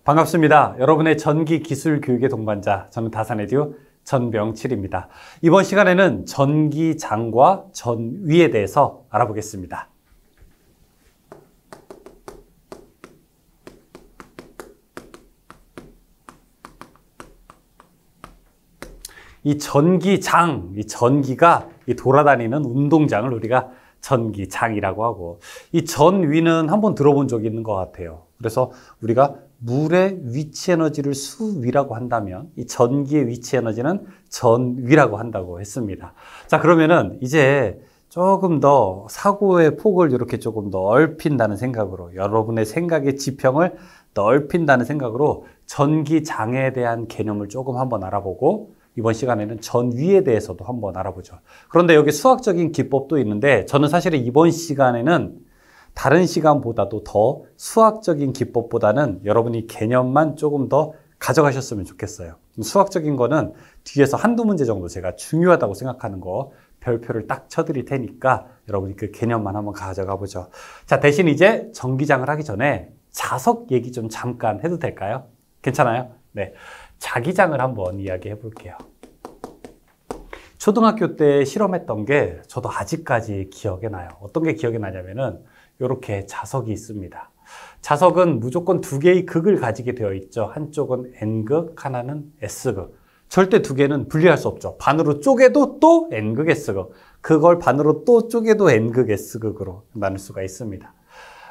반갑습니다. 여러분의 전기 기술 교육의 동반자, 저는 다산에듀 전병칠입니다. 이번 시간에는 전기장과 전위에 대해서 알아보겠습니다. 이 전기장, 이 전기가 돌아다니는 운동장을 우리가 전기장이라고 하고, 이 전위는 한번 들어본 적이 있는 것 같아요. 그래서 우리가 물의 위치 에너지를 수위라고 한다면 이 전기의 위치 에너지는 전위라고 한다고 했습니다. 자, 그러면은 이제 조금 더 사고의 폭을 이렇게 조금 넓힌다는 생각으로, 여러분의 생각의 지평을 넓힌다는 생각으로 전기장에 대한 개념을 조금 한번 알아보고, 이번 시간에는 전위에 대해서도 한번 알아보죠. 그런데 여기 수학적인 기법도 있는데, 저는 사실 이번 시간에는 다른 시간보다도 더 수학적인 기법보다는 여러분이 개념만 조금 더 가져가셨으면 좋겠어요. 수학적인 거는 뒤에서 한두 문제 정도 제가 중요하다고 생각하는 거 별표를 딱 쳐드릴 테니까 여러분이 그 개념만 한번 가져가 보죠. 자, 대신 이제 전기장을 하기 전에 자석 얘기 좀 잠깐 해도 될까요? 괜찮아요? 네. 자기장을 한번 이야기해 볼게요. 초등학교 때 실험했던 게 저도 아직까지 기억에 나요. 어떤 게 기억에 나냐면은 이렇게 자석이 있습니다. 자석은 무조건 두 개의 극을 가지게 되어 있죠. 한쪽은 N극, 하나는 S극. 절대 두 개는 분리할 수 없죠. 반으로 쪼개도 또 N극, S극. 그걸 반으로 또 쪼개도 N극, S극으로 나눌 수가 있습니다.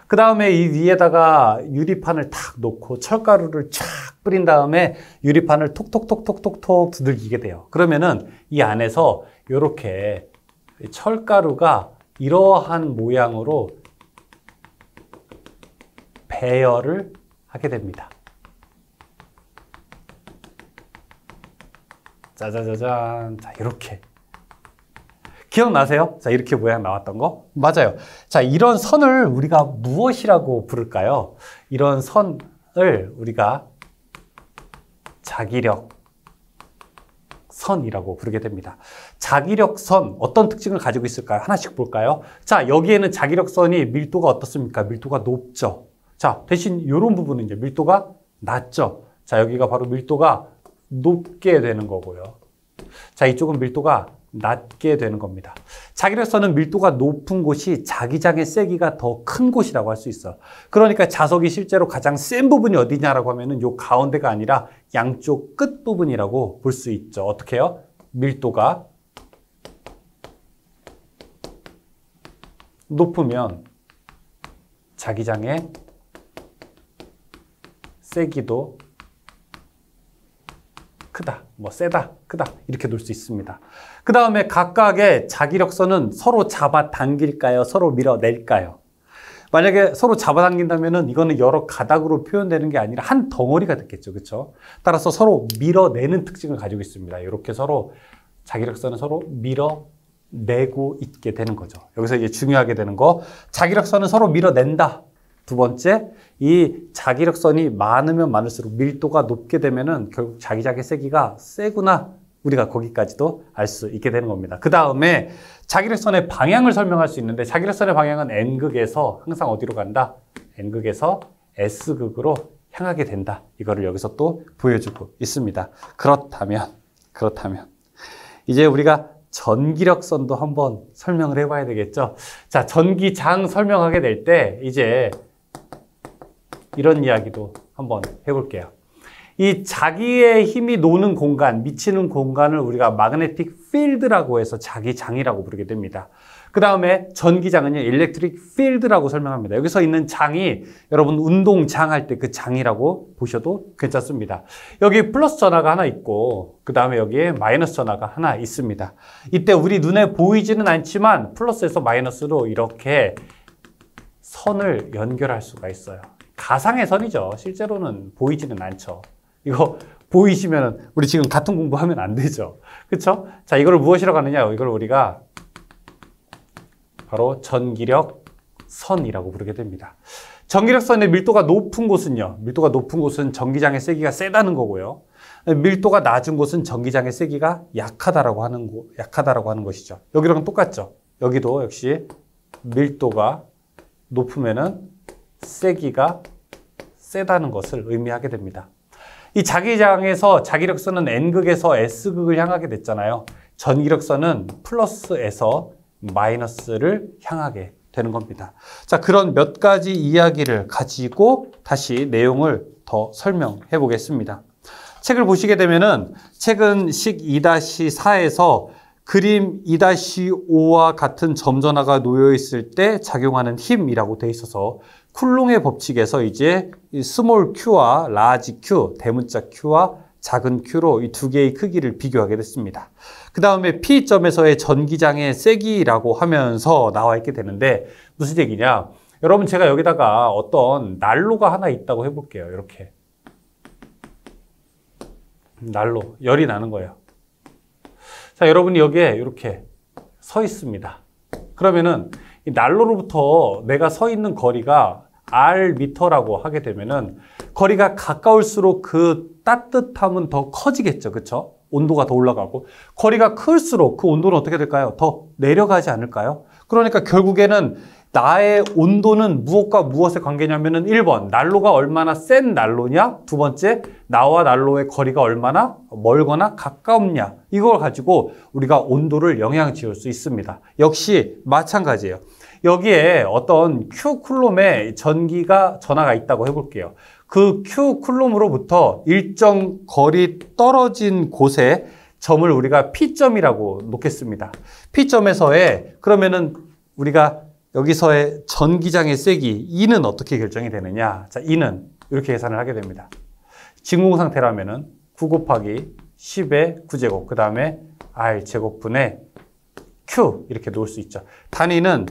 그 다음에 이 위에다가 유리판을 탁 놓고 철가루를 쫙 뿌린 다음에 유리판을 톡톡톡톡톡톡 두들기게 돼요. 그러면은 이 안에서 이렇게 철가루가 이러한 모양으로 배열을 하게 됩니다. 짜자자잔. 자, 이렇게. 기억나세요? 자, 이렇게 모양 나왔던 거? 맞아요. 자, 이런 선을 우리가 무엇이라고 부를까요? 이런 선을 우리가 자기력 선이라고 부르게 됩니다. 자기력선, 어떤 특징을 가지고 있을까요? 하나씩 볼까요? 자, 여기에는 자기력선이 밀도가 어떻습니까? 밀도가 높죠. 자, 대신 이런 부분은 이제 밀도가 낮죠. 자, 여기가 바로 밀도가 높게 되는 거고요. 자, 이쪽은 밀도가 낮게 되는 겁니다. 자기력선은 밀도가 높은 곳이 자기장의 세기가 더 큰 곳이라고 할 수 있어. 그러니까 자석이 실제로 가장 센 부분이 어디냐라고 하면은 요 가운데가 아니라 양쪽 끝 부분이라고 볼 수 있죠. 어떻게 해요? 밀도가 높으면 자기장의 세기도 크다, 뭐 세다, 크다 이렇게 놓을 수 있습니다. 그 다음에 각각의 자기력선은 서로 잡아당길까요? 서로 밀어낼까요? 만약에 서로 잡아당긴다면은 이거는 여러 가닥으로 표현되는 게 아니라 한 덩어리가 됐겠죠, 그렇죠? 따라서 서로 밀어내는 특징을 가지고 있습니다. 이렇게 서로 자기력선은 서로 밀어내고 있게 되는 거죠. 여기서 이제 중요하게 되는 거, 자기력선은 서로 밀어낸다. 두 번째, 이 자기력선이 많으면 많을수록 밀도가 높게 되면은 결국 자기장의 세기가 세구나. 우리가 거기까지도 알 수 있게 되는 겁니다. 그 다음에 자기력선의 방향을 설명할 수 있는데, 자기력선의 방향은 N극에서 항상 어디로 간다? N극에서 S극으로 향하게 된다. 이거를 여기서 또 보여주고 있습니다. 그렇다면 이제 우리가 전기력선도 한번 설명을 해봐야 되겠죠. 자, 전기장 설명하게 될 때 이제 이런 이야기도 한번 해볼게요. 이 자기의 힘이 노는 공간, 미치는 공간을 우리가 magnetic field라고 해서 자기장이라고 부르게 됩니다. 그 다음에 전기장은요, electric field라고 설명합니다. 여기서 있는 장이 여러분 운동장 할 때 그 장이라고 보셔도 괜찮습니다. 여기 플러스 전하가 하나 있고, 그 다음에 여기에 마이너스 전하가 하나 있습니다. 이때 우리 눈에 보이지는 않지만 플러스에서 마이너스로 이렇게 선을 연결할 수가 있어요. 가상의 선이죠. 실제로는 보이지는 않죠. 이거 보이시면 우리 지금 같은 공부하면 안 되죠. 그렇죠? 자, 이걸 무엇이라고 하느냐? 이걸 우리가 바로 전기력 선이라고 부르게 됩니다. 전기력 선의 밀도가 높은 곳은요. 밀도가 높은 곳은 전기장의 세기가 세다는 거고요. 밀도가 낮은 곳은 전기장의 세기가 약하다라고 하는 것이죠. 여기랑 똑같죠. 여기도 역시 밀도가 높으면은 세기가 세다는 것을 의미하게 됩니다. 이 자기장에서 자기력선은 N극에서 S극을 향하게 됐잖아요. 전기력선은 플러스에서 마이너스를 향하게 되는 겁니다. 자, 그런 몇 가지 이야기를 가지고 다시 내용을 더 설명해 보겠습니다. 책을 보시게 되면은 책은 식 2-4에서 그림 2-5와 같은 점전화가 놓여 있을 때 작용하는 힘이라고 되어 있어서 쿨롱의 법칙에서 이제 스몰 q와 라지 q, 대문자 q와 작은 q로 이 두 개의 크기를 비교하게 됐습니다. 그 다음에 P점에서의 전기장의 세기라고 하면서 나와 있게 되는데 무슨 얘기냐? 여러분 제가 여기다가 어떤 난로가 하나 있다고 해볼게요. 이렇게. 난로, 열이 나는 거예요. 자, 여러분이 여기에 이렇게 서 있습니다. 그러면은 이 난로로부터 내가 서 있는 거리가 R미터라고 하게 되면은 거리가 가까울수록 그 따뜻함은 더 커지겠죠. 그렇죠? 온도가 더 올라가고 거리가 클수록 그 온도는 어떻게 될까요? 더 내려가지 않을까요? 그러니까 결국에는 나의 온도는 무엇과 무엇의 관계냐면은 1번, 난로가 얼마나 센 난로냐? 두 번째, 나와 난로의 거리가 얼마나 멀거나 가까우냐? 이걸 가지고 우리가 온도를 영향 지을 수 있습니다. 역시 마찬가지예요. 여기에 어떤 Q 쿨롬의 전화가 있다고 해볼게요. 그 Q 쿨롬으로부터 일정 거리 떨어진 곳에 점을 우리가 P점이라고 놓겠습니다. P점에서의 그러면은 우리가 여기서의 전기장의 세기 E는 어떻게 결정이 되느냐? 자, E는 이렇게 계산을 하게 됩니다. 진공 상태라면은 9 곱하기 10의 9제곱, 그 다음에 R 제곱분의 Q 이렇게 놓을 수 있죠. 단위는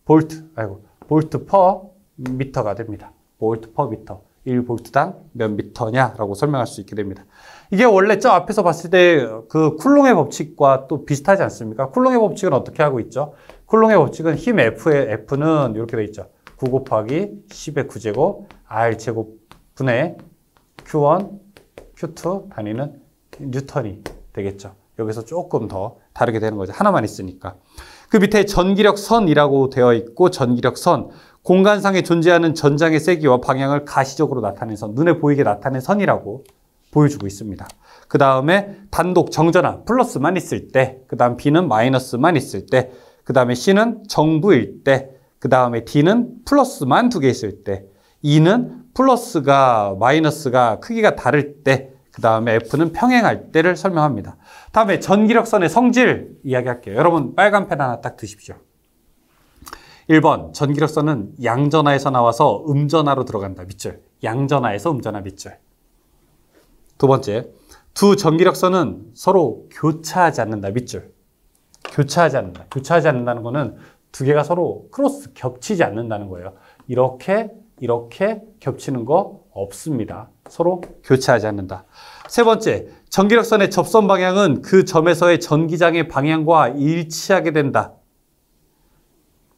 볼트 퍼 미터가 됩니다. 볼트 퍼 미터. 1볼트당 몇 미터냐라고 설명할 수 있게 됩니다. 이게 원래 저 앞에서 봤을 때 그 쿨롱의 법칙과 또 비슷하지 않습니까? 쿨롱의 법칙은 어떻게 하고 있죠? 쿨롱의 법칙은 힘 F는 이렇게 돼 있죠. 9 곱하기 10의 9제곱 R 제곱분의 Q1, Q2 단위는 뉴턴이 되겠죠. 여기서 조금 더 다르게 되는 거죠. 하나만 있으니까. 그 밑에 전기력선이라고 되어 있고 전기력선, 공간상에 존재하는 전장의 세기와 방향을 가시적으로 나타낸 선, 눈에 보이게 나타낸 선이라고 보여주고 있습니다. 그 다음에 단독 정전화, 플러스만 있을 때, 그 다음 B는 마이너스만 있을 때, 그 다음에 C는 정부일 때, 그 다음에 D는 플러스만 2개 있을 때, E는 플러스가 마이너스가 크기가 다를 때, 그 다음에 F는 평행할 때를 설명합니다. 다음에 전기력선의 성질 이야기할게요. 여러분 빨간 펜 하나 딱 드십시오. 1번 전기력선은 양전하에서 나와서 음전하로 들어간다. 밑줄. 양전하에서 음전하 밑줄. 두 번째, 두 전기력선은 서로 교차하지 않는다. 밑줄. 교차하지 않는다. 교차하지 않는다는 거는 두 개가 서로 크로스 겹치지 않는다는 거예요. 이렇게 겹치는 거 없습니다. 서로 교차하지 않는다. 세 번째, 전기력선의 접선 방향은 그 점에서의 전기장의 방향과 일치하게 된다.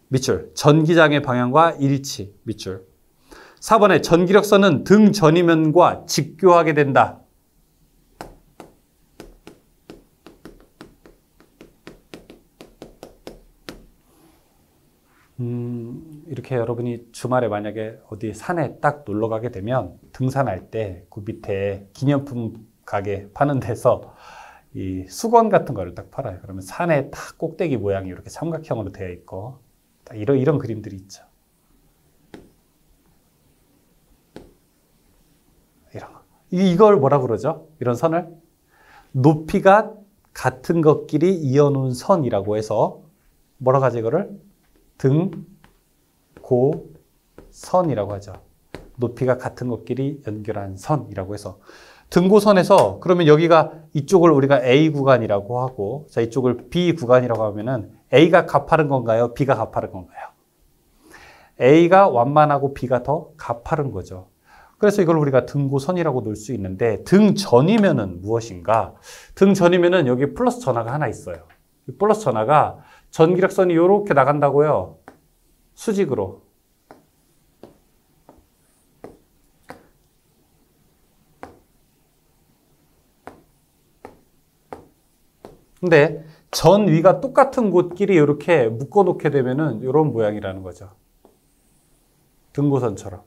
밑줄. 전기장의 방향과 일치. 밑줄. 4번에 전기력선은 등 전이면과 직교하게 된다. 이렇게 여러분이 주말에 만약에 어디 산에 딱 놀러 가게 되면 등산할 때 그 밑에 기념품 가게 파는 데서 이 수건 같은 거를 딱 팔아요. 그러면 산에 딱 꼭대기 모양이 이렇게 삼각형으로 되어 있고 딱 이런 그림들이 있죠. 이런 거. 이걸 뭐라 그러죠? 이런 선을 높이가 같은 것끼리 이어놓은 선이라고 해서 뭐라고 하죠? 이거를 등고선이라고 하죠. 높이가 같은 것끼리 연결한 선이라고 해서 등고선에서 그러면 여기가 이쪽을 우리가 A 구간이라고 하고 자 이쪽을 B 구간이라고 하면은 A가 가파른 건가요? B가 가파른 건가요? A가 완만하고 B가 더 가파른 거죠. 그래서 이걸 우리가 등고선이라고 놓을 수 있는데 등전이면은 무엇인가? 등전이면은 여기 플러스 전하가 하나 있어요. 이 플러스 전하가 전기력선이 이렇게 나간다고요. 수직으로. 근데 전 위가 똑같은 곳끼리 이렇게 묶어 놓게 되면은 이런 모양이라는 거죠. 등고선처럼.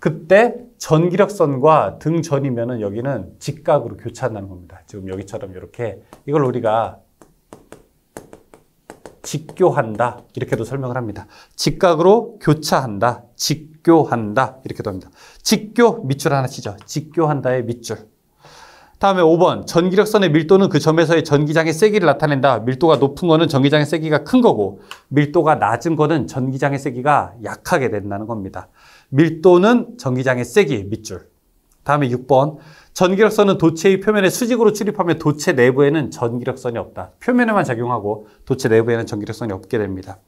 그때 전기력선과 등전이면은 여기는 직각으로 교차한다는 겁니다. 지금 여기처럼 이렇게 이걸 우리가 직교한다 이렇게도 설명을 합니다. 직각으로 교차한다, 직교한다 이렇게도 합니다. 직교 밑줄 하나 치죠. 직교한다의 밑줄. 다음에 5번 전기력선의 밀도는 그 점에서의 전기장의 세기를 나타낸다. 밀도가 높은 거는 전기장의 세기가 큰 거고 밀도가 낮은 거는 전기장의 세기가 약하게 된다는 겁니다. 밀도는 전기장의 세기 밑줄. 다음에 6번 전기력선은 도체의 표면에 수직으로 출입하면 도체 내부에는 전기력선이 없다. 표면에만 작용하고 도체 내부에는 전기력선이 없게 됩니다.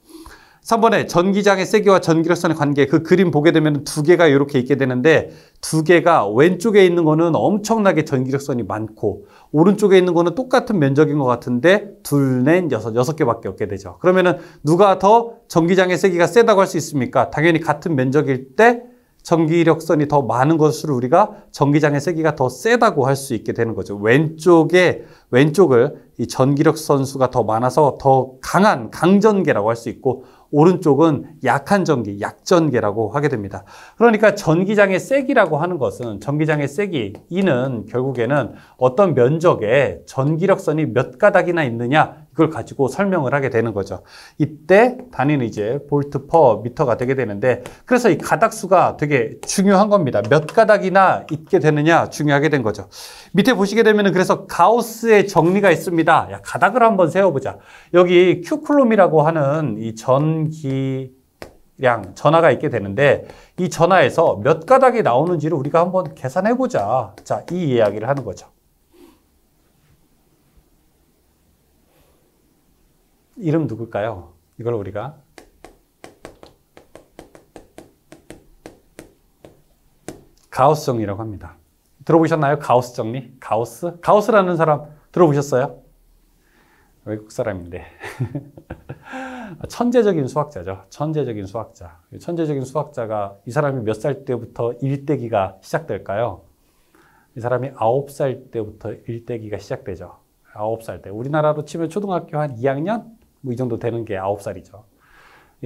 3번에 전기장의 세기와 전기력선의 관계, 그 그림 보게 되면 두 개가 이렇게 있게 되는데 두 개가 왼쪽에 있는 거는 엄청나게 전기력선이 많고 오른쪽에 있는 거는 똑같은 면적인 것 같은데 둘, 넷, 여섯 개밖에 없게 되죠. 그러면은 누가 더 전기장의 세기가 세다고 할 수 있습니까? 당연히 같은 면적일 때 전기력선이 더 많은 것을 우리가 전기장의 세기가 더 세다고 할 수 있게 되는 거죠. 왼쪽을 이 전기력선 수가 더 많아서 더 강한 강전계라고 할 수 있고 오른쪽은 약한 전기, 약전계라고 하게 됩니다. 그러니까 전기장의 세기라고 하는 것은 전기장의 세기, 이는 결국에는 어떤 면적에 전기력선이 몇 가닥이나 있느냐 이걸 가지고 설명을 하게 되는 거죠. 이때 단위는 이제 볼트 퍼 미터가 되게 되는데 그래서 이 가닥수가 되게 중요한 겁니다. 몇 가닥이나 있게 되느냐 중요하게 된 거죠. 밑에 보시게 되면 그래서 가우스의 정리가 있습니다. 야, 가닥을 한번 세워보자. 여기 Q쿨롬이라고 하는 이 전기량, 전하가 있게 되는데 이 전하에서 몇 가닥이 나오는지를 우리가 한번 계산해보자. 자, 이 이야기를 하는 거죠. 이름 누굴까요? 이걸 우리가 가우스 정리라고 합니다. 들어보셨나요? 가우스 정리? 가우스? 가우스라는 사람 들어보셨어요? 외국 사람인데 천재적인 수학자죠. 천재적인 수학자. 천재적인 수학자가 이 사람이 몇 살 때부터 일대기가 시작될까요? 이 사람이 9살 때부터 일대기가 시작되죠. 9살 때. 우리나라로 치면 초등학교 한 2학년? 뭐 이 정도 되는 게 9살이죠.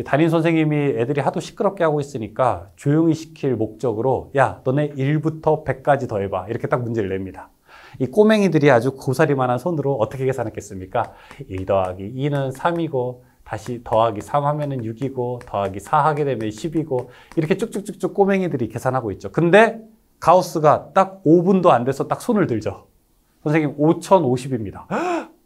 담임 선생님이 애들이 하도 시끄럽게 하고 있으니까 조용히 시킬 목적으로 야, 너네 1부터 100까지 더해봐. 이렇게 딱 문제를 냅니다. 이 꼬맹이들이 아주 고사리만한 손으로 어떻게 계산했겠습니까? 1 더하기 2는 3이고 다시 더하기 3 하면은 6이고 더하기 4 하게 되면 10이고 이렇게 쭉쭉쭉쭉 꼬맹이들이 계산하고 있죠. 근데 가우스가 딱 5분도 안 돼서 딱 손을 들죠. 선생님 5050입니다.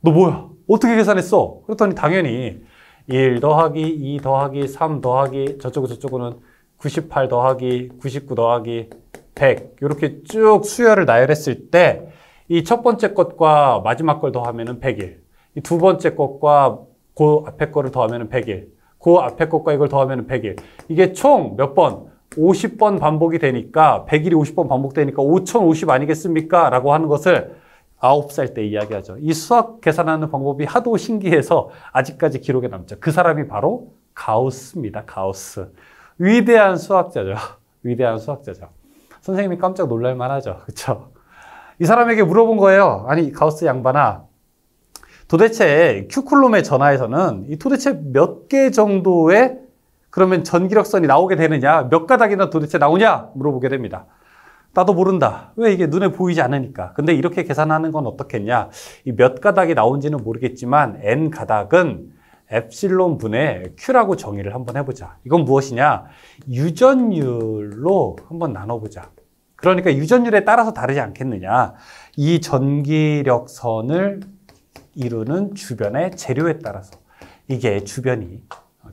너 뭐야? 어떻게 계산했어? 그랬더니 당연히 1 더하기 2 더하기 3 더하기 저쪽은 98 더하기 99 더하기 100 이렇게 쭉 수열을 나열했을 때 이 첫 번째 것과 마지막 걸 더하면은 100일, 이 두 번째 것과 그 앞에 거를 더하면은 100일, 그 앞에 것과 이걸 더하면은 100일. 이게 총 몇 번? 50번 반복이 되니까 100일이 50번 반복되니까 5050 아니겠습니까? 라고 하는 것을 9살 때 이야기하죠. 이 수학 계산하는 방법이 하도 신기해서 아직까지 기록에 남죠. 그 사람이 바로 가우스입니다. 가우스. 위대한 수학자죠. 위대한 수학자죠. 선생님이 깜짝 놀랄만 하죠. 그렇죠? 이 사람에게 물어본 거예요. 아니, 가우스 양반아, 도대체 Q쿨롬의 전하에서는 이 도대체 몇 개 정도의 그러면 전기력선이 나오게 되느냐, 몇 가닥이나 도대체 나오냐 물어보게 됩니다. 나도 모른다. 왜? 이게 눈에 보이지 않으니까. 근데 이렇게 계산하는 건 어떻겠냐? 이 몇 가닥이 나온지는 모르겠지만 n 가닥은 엡실론 분의 Q라고 정의를 한번 해보자. 이건 무엇이냐? 유전율로 한번 나눠보자. 그러니까 유전율에 따라서 다르지 않겠느냐? 이 전기력선을 이루는 주변의 재료에 따라서 이게 주변이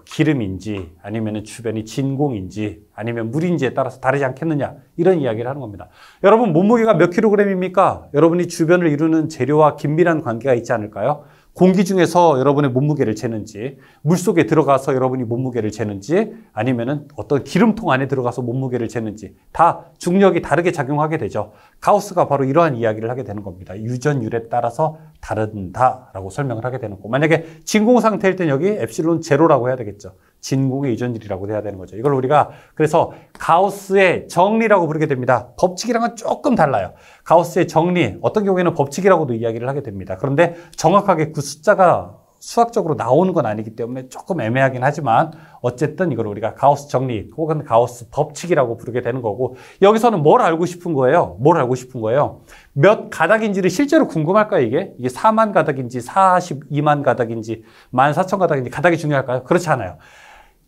기름인지 아니면 주변이 진공인지 아니면 물인지에 따라서 다르지 않겠느냐, 이런 이야기를 하는 겁니다. 여러분, 몸무게가 몇 킬로그램입니까? 여러분이 주변을 이루는 재료와 긴밀한 관계가 있지 않을까요? 공기 중에서 여러분의 몸무게를 재는지, 물속에 들어가서 여러분이 몸무게를 재는지, 아니면은 어떤 기름통 안에 들어가서 몸무게를 재는지, 다 중력이 다르게 작용하게 되죠. 가우스가 바로 이러한 이야기를 하게 되는 겁니다. 유전율에 따라서 다른다라고 설명을 하게 되는 거. 만약에 진공 상태일 땐 여기 엡실론 제로라고 해야 되겠죠. 진공의 유전율이라고 해야 되는 거죠. 이걸 우리가 그래서 가우스의 정리라고 부르게 됩니다. 법칙이랑은 조금 달라요. 가우스의 정리, 어떤 경우에는 법칙이라고도 이야기를 하게 됩니다. 그런데 정확하게 그 숫자가 수학적으로 나오는 건 아니기 때문에 조금 애매하긴 하지만 어쨌든 이걸 우리가 가우스 정리 혹은 가우스 법칙이라고 부르게 되는 거고 여기서는 뭘 알고 싶은 거예요? 뭘 알고 싶은 거예요? 몇 가닥인지를 실제로 궁금할까요, 이게? 이게 4만 가닥인지 42만 가닥인지 14,000 가닥인지 가닥이 중요할까요? 그렇지 않아요.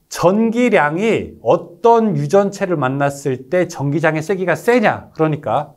전기량이 어떤 유전체를 만났을 때 전기장의 세기가 세냐? 그러니까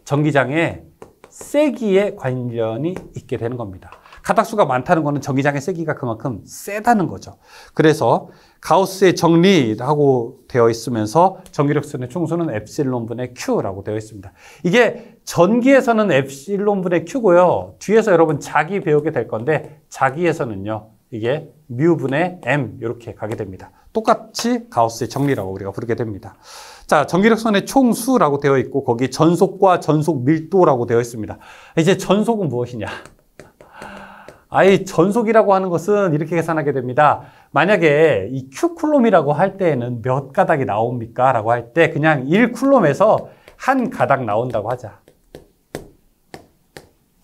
전기장의 세기에 관련이 있게 되는 겁니다. 가닥수가 많다는 것은 전기장의 세기가 그만큼 세다는 거죠. 그래서 가우스의 정리라고 되어 있으면서 전기력선의 총수는 엡실론분의 Q라고 되어 있습니다. 이게 전기에서는 엡실론분의 Q고요. 뒤에서 여러분 자기 배우게 될 건데 자기에서는요. 이게 뮤분의 M 이렇게 가게 됩니다. 똑같이 가우스의 정리라고 우리가 부르게 됩니다. 자, 전기력선의 총수라고 되어 있고 거기 전속과 전속 밀도라고 되어 있습니다. 이제 전속은 무엇이냐? 전속이라고 하는 것은 이렇게 계산하게 됩니다. 만약에 이 Q쿨롬이라고 할 때에는 몇 가닥이 나옵니까? 라고 할 때 그냥 1쿨롬에서 한 가닥 나온다고 하자.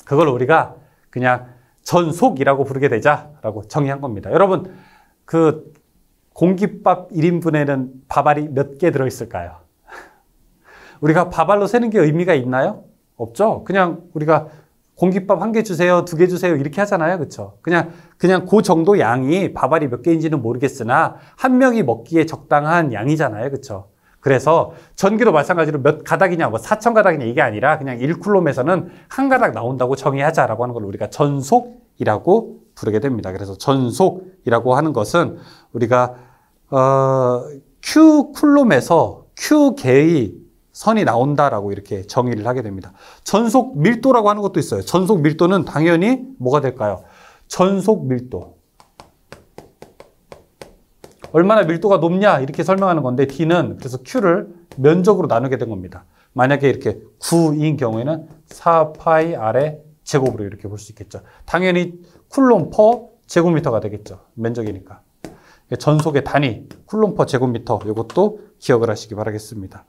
그걸 우리가 그냥 전속이라고 부르게 되자라고 정의한 겁니다. 여러분, 그 공깃밥 1인분에는 밥알이 몇 개 들어있을까요? 우리가 밥알로 세는 게 의미가 있나요? 없죠. 그냥 우리가 공깃밥 1개 주세요, 2개 주세요 이렇게 하잖아요. 그렇죠? 그냥 그 정도 양이 밥알이 몇 개인지는 모르겠으나 한 명이 먹기에 적당한 양이잖아요. 그렇죠? 그래서 전기도 마찬가지로 몇 가닥이냐, 4,000 가닥이냐 이게 아니라 그냥 1쿨롬에서는 한 가닥 나온다고 정의하자라고 하는 걸 우리가 전속이라고 부르게 됩니다. 그래서 전속이라고 하는 것은 우리가 Q쿨롬에서 Q개의 선이 나온다라고 이렇게 정의를 하게 됩니다. 전속 밀도라고 하는 것도 있어요. 전속 밀도는 당연히 뭐가 될까요? 전속 밀도. 얼마나 밀도가 높냐 이렇게 설명하는 건데 D는 그래서 Q를 면적으로 나누게 된 겁니다. 만약에 이렇게 9인 경우에는 4파이 R의 제곱으로 이렇게 볼 수 있겠죠. 당연히 쿨롬 퍼 제곱미터가 되겠죠. 면적이니까. 전속의 단위 쿨롬 퍼 제곱미터 이것도 기억을 하시기 바라겠습니다.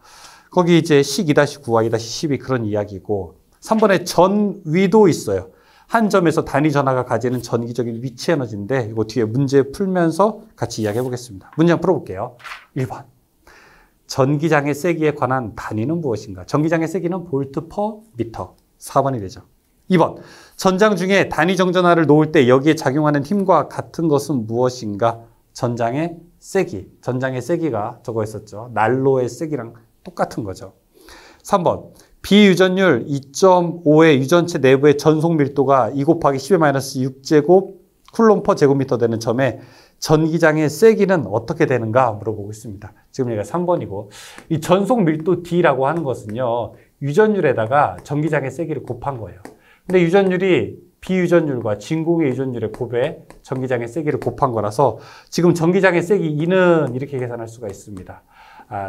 거기 이제 식 2-9와 2-10이 그런 이야기고 3번에 전위도 있어요. 한 점에서 단위 전하가 가지는 전기적인 위치 에너지인데 이거 뒤에 문제 풀면서 같이 이야기해 보겠습니다. 문제 한번 풀어볼게요. 1번. 전기장의 세기에 관한 단위는 무엇인가? 전기장의 세기는 볼트 퍼 미터. 4번이 되죠. 2번. 전장 중에 단위 정전화를 놓을 때 여기에 작용하는 힘과 같은 것은 무엇인가? 전장의 세기. 전장의 세기가 저거 있었죠. 난로의 세기랑 똑같은 거죠. 3번. 비유전율 2.5의 유전체 내부의 전속 밀도가 2 곱하기 10의 -6제곱 쿨롬 퍼 제곱미터 되는 점에 전기장의 세기는 어떻게 되는가 물어보고 있습니다. 지금 여기가 3번이고 이 전속 밀도 D라고 하는 것은요. 유전율에다가 전기장의 세기를 곱한 거예요. 근데 유전율이 비유전율과 진공의 유전율의 곱에 전기장의 세기를 곱한 거라서 지금 전기장의 세기 2는 이렇게 계산할 수가 있습니다.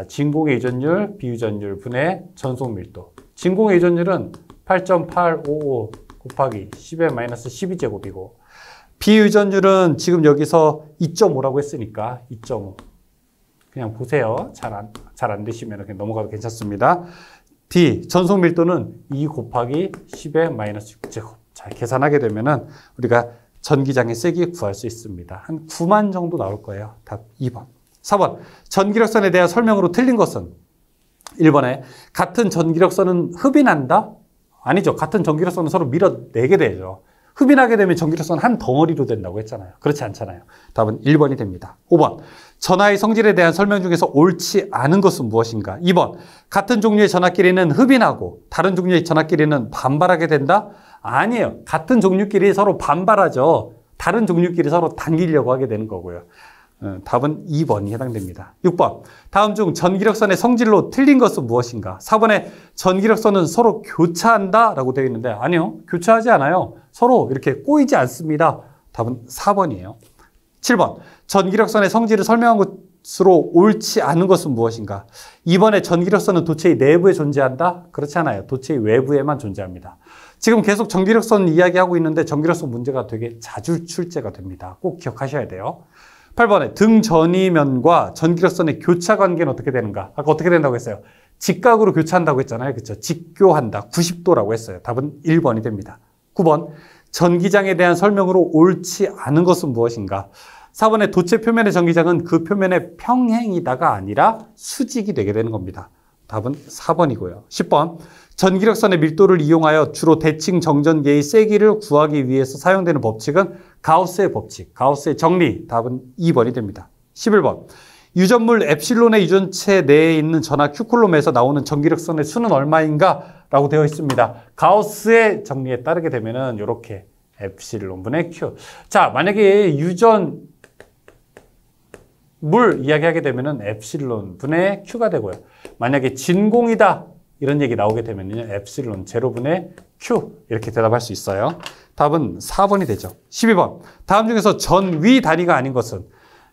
진공의 유전율, 비유전율 분의 전속 밀도. 진공의 유전율은 8.855 곱하기 10의 -12제곱이고 비유전율은 지금 여기서 2.5라고 했으니까 2.5. 그냥 보세요. 잘 안 되시면 그냥 넘어가도 괜찮습니다. D, 전속 밀도는 2 곱하기 10의 -6제곱. 잘 계산하게 되면은 우리가 전기장의 세기 구할 수 있습니다. 한 9만 정도 나올 거예요. 답 2번. 4번. 전기력선에 대한 설명으로 틀린 것은 1번에 같은 전기력선은 흡인한다? 아니죠. 같은 전기력선은 서로 밀어내게 되죠. 흡인하게 되면 전기력선 한 덩어리로 된다고 했잖아요. 그렇지 않잖아요. 답은 1번이 됩니다. 5번. 전하의 성질에 대한 설명 중에서 옳지 않은 것은 무엇인가? 2번. 같은 종류의 전하끼리는 흡인하고 다른 종류의 전하끼리는 반발하게 된다? 아니에요. 같은 종류끼리 서로 반발하죠. 다른 종류끼리 서로 당기려고 하게 되는 거고요. 답은 2번이 해당됩니다. 6번. 다음 중 전기력선의 성질로 틀린 것은 무엇인가? 4번에 전기력선은 서로 교차한다 라고 되어 있는데 아니요. 교차하지 않아요. 서로 이렇게 꼬이지 않습니다. 답은 4번이에요. 7번. 전기력선의 성질을 설명한 것으로 옳지 않은 것은 무엇인가? 2번에 전기력선은 도체의 내부에 존재한다? 그렇지 않아요. 도체의 외부에만 존재합니다. 지금 계속 전기력선 이야기하고 있는데 전기력선 문제가 되게 자주 출제가 됩니다. 꼭 기억하셔야 돼요. 8번에 등 전이면과 전기력선의 교차 관계는 어떻게 되는가? 아까 어떻게 된다고 했어요? 직각으로 교차한다고 했잖아요. 그렇죠? 직교한다. 90도라고 했어요. 답은 1번이 됩니다. 9번. 전기장에 대한 설명으로 옳지 않은 것은 무엇인가? 4번의 도체 표면의 전기장은 그 표면의 평행이다가 아니라 수직이 되게 되는 겁니다. 답은 4번이고요. 10번. 전기력선의 밀도를 이용하여 주로 대칭 정전계의 세기를 구하기 위해서 사용되는 법칙은 가우스의 법칙, 가우스의 정리. 답은 2번이 됩니다. 11번. 유전물 엡실론의 유전체 내에 있는 전하 Q쿨롬에서 나오는 전기력선의 수는 얼마인가? 라고 되어 있습니다. 가우스의 정리에 따르게 되면은 이렇게 엡실론 분의 Q. 자, 만약에 유전물 이야기하게 되면은 엡실론 분의 Q가 되고요. 만약에 진공이다 이런 얘기 나오게 되면요, 엡실론 제로분의 Q 이렇게 대답할 수 있어요. 답은 4번이 되죠. 12번. 다음 중에서 전위 단위가 아닌 것은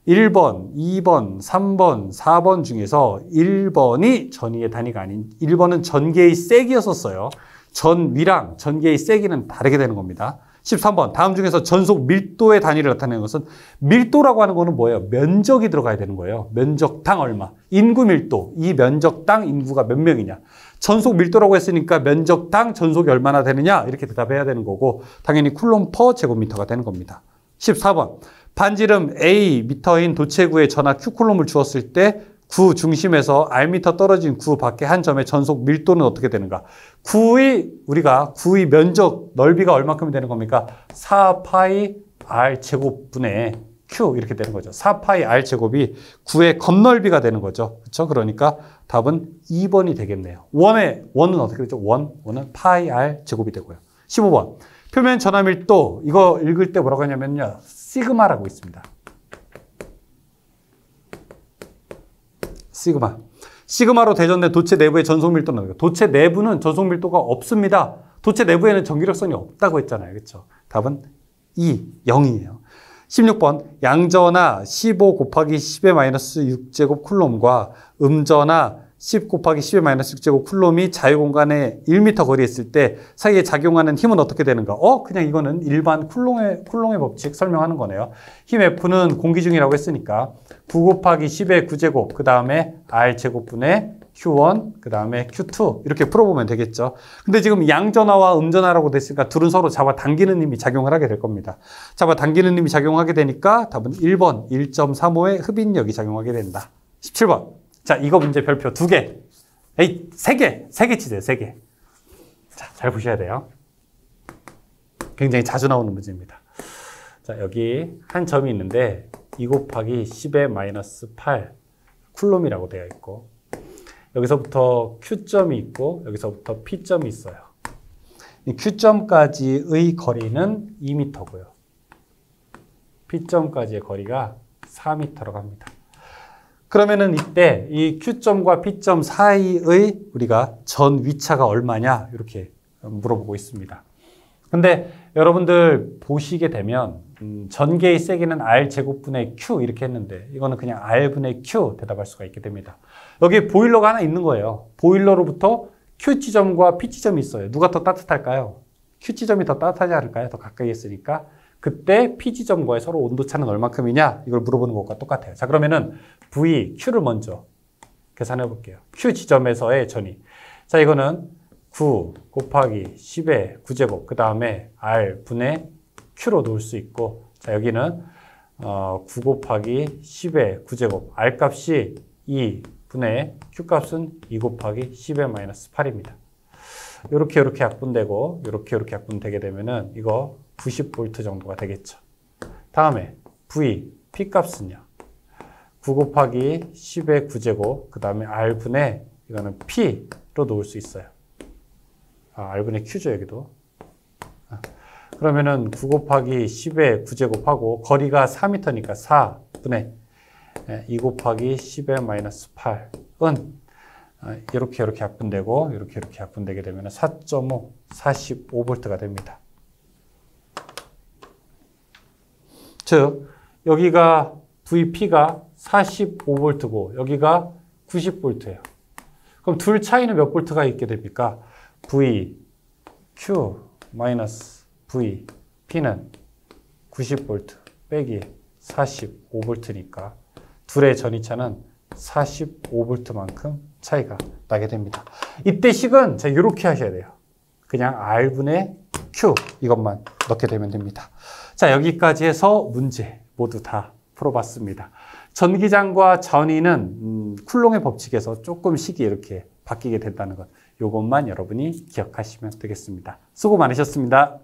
1번, 2번, 3번, 4번 중에서 1번이 전위의 단위가 아닌 1번은 전개의 세기였었어요. 전위랑 전개의 세기는 다르게 되는 겁니다. 13번. 다음 중에서 전속 밀도의 단위를 나타내는 것은 밀도라고 하는 거는 뭐예요? 면적이 들어가야 되는 거예요. 면적당 얼마? 인구 밀도. 이 면적당 인구가 몇 명이냐? 전속 밀도라고 했으니까 면적당 전속이 얼마나 되느냐? 이렇게 대답해야 되는 거고 당연히 쿨롬 퍼 제곱미터가 되는 겁니다. 14번. 반지름 A 미터인 도체구에 전하 Q쿨롬을 주었을 때 구 중심에서 R미터 떨어진 구 밖에 한 점의 전속 밀도는 어떻게 되는가? 우리가 구의 면적 넓이가 얼마큼이 되는 겁니까? 4파이 R 제곱분의 Q 이렇게 되는 거죠. 4파이 R 제곱이 구의 겉넓이가 되는 거죠. 그렇죠? 그러니까 답은 2번이 되겠네요. 원은 어떻게 되죠? 원은 파이 R 제곱이 되고요. 15번. 표면 전하 밀도 이거 읽을 때 뭐라고 하냐면요. 시그마라고 있습니다. 시그마로 대전된 도체 내부의 전속 밀도는 도체 내부는 전속 밀도가 없습니다. 도체 내부에는 전기력선이 없다고 했잖아요. 그렇죠? 답은 0이에요. 16번. 양전하 15 곱하기 10의 마이너스 6제곱 쿨롬과 음전하 10 곱하기 10의 마이너스 6제곱 쿨롬이 자유공간에 1m 거리에 있을 때 사이에 작용하는 힘은 어떻게 되는가? 그냥 이거는 일반 쿨롱의 법칙 설명하는 거네요. 힘 F는 공기 중이라고 했으니까 9 곱하기 10의 9제곱, 그 다음에 R제곱분의 Q1, 그 다음에 Q2 이렇게 풀어보면 되겠죠. 근데 지금 양전하와 음전하라고 됐으니까 둘은 서로 잡아당기는 힘이 작용을 하게 될 겁니다. 잡아당기는 힘이 작용하게 되니까 답은 1번 1.35의 흡인력이 작용하게 된다. 17번. 자, 이거 문제 별표 2개. 3개 치세요, 3개. 자, 잘 보셔야 돼요. 굉장히 자주 나오는 문제입니다. 자, 여기 한 점이 있는데 2 곱하기 10의 마이너스 8 쿨롬이라고 되어 있고 여기서부터 Q점이 있고 여기서부터 P점이 있어요. 이 Q점까지의 거리는 2m고요. P점까지의 거리가 4m라고 합니다. 그러면은 이때 이 Q점과 P점 사이의 우리가 전 위차가 얼마냐 이렇게 물어보고 있습니다. 근데 여러분들 보시게 되면 전개의 세기는 R제곱분의 Q 이렇게 했는데 이거는 그냥 R분의 Q 대답할 수가 있게 됩니다. 여기 보일러가 하나 있는 거예요. 보일러로부터 Q지점과 P지점이 있어요. 누가 더 따뜻할까요? Q지점이 더 따뜻하지 않을까요? 더 가까이 있으니까. 그때 P지점과의 서로 온도차는 얼마큼이냐? 이걸 물어보는 것과 똑같아요. 자, 그러면은 V, Q를 먼저 계산해 볼게요. Q지점에서의 전위. 자, 이거는 9 곱하기 10의 9제곱, 그 다음에 R분의 Q로 놓을 수 있고, 자, 여기는 9 곱하기 10의 9제곱, R 값이 2분의 Q 값은 2 곱하기 10의 마이너스 8입니다. 요렇게 약분되고, 요렇게 약분되게 되면은 이거 90V 정도가 되겠죠. 다음에 V, P 값은요. 9 곱하기 10의 9제곱, 그 다음에 R분의 이거는 P로 놓을 수 있어요. R분의 Q죠, 여기도. 그러면은 9 곱하기 10의 9제곱하고 거리가 4m니까 4분의 2 곱하기 10의 마이너스 8은 이렇게 약분되고 이렇게 약분되게 되면 4.5, 45V가 됩니다. 즉 여기가 VP가 45V고 여기가 90V예요. 그럼 둘 차이는 몇 볼트가 있게 됩니까? V, Q 마이너스 V, P는 90V 빼기 45V니까 둘의 전위차는 45V만큼 차이가 나게 됩니다. 이때 식은 이렇게 하셔야 돼요. 그냥 R분의 Q 이것만 넣게 되면 됩니다. 자, 여기까지 해서 문제 모두 다 풀어봤습니다. 전기장과 전위는 쿨롱의 법칙에서 조금씩 이렇게 바뀌게 된다는 것, 이것만 여러분이 기억하시면 되겠습니다. 수고 많으셨습니다.